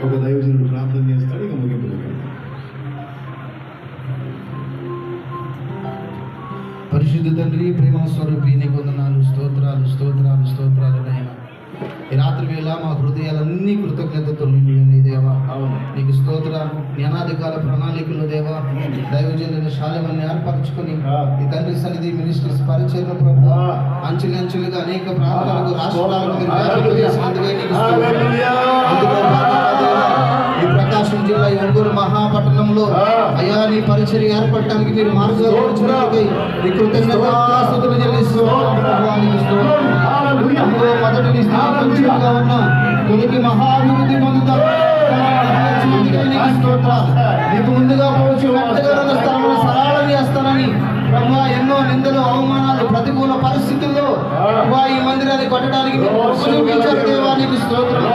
ఒక దైవజనుడు ప్రార్థన చేస్తాడు. ఇక ముగింపు. పరిశుద్ధ తండ్రి, ప్రేమ స్వరూపి, నీకు వందనాలు, స్తోత్రాలు స్తోత్రాలు స్తోత్రాలు నాయనా. ఈ రాత్రి వేళ మా హృదయాలన్నీ కృతజ్ఞతతో నిండి ఉన్నాయి దేవా. నీకు స్తోత్రాలు. నీ అనాదికాల ప్రణాళికలు దేవా, దైవజనుల శాలెమని ఏర్పరచుకొని ఈ తండ్రి సన్నిధి మినిస్టర్స్ పరిచయం ప్రభు అంచెలంచెలుగా అనేక ప్రాంతాలకు, రాష్ట్రాలకు మీరు వ్యాపింప చేసినందుకే నీకు స్తోత్రాలు. అందులో భాగంగా దేవా, ఈ ప్రకాశం జిల్లా ఒంగోలు మహాపట్టణంలో అయ్యా నీ పరిచర్య ఏర్పడటానికి మీరు మార్గదర్శకులై నీ కృతజ్ఞతాస్తుతులు చెల్లిస్తున్నాం. అందులో మొదటి నీ స్థానం మంచిగా ఉన్న తొలికి మహాభివృద్ధి పొందుతారు. నీకు ముందుగా పోవచ్చు వెంటగా స్థలంలో సరళం చేస్తానని ప్రభా ఎన్నో నిందలు, అవమానాలు, ప్రతికూల పరిస్థితుల్లో ప్రభా ఈ మందిరాన్ని కొట్టడానికి దేవానికి స్తోత్రం.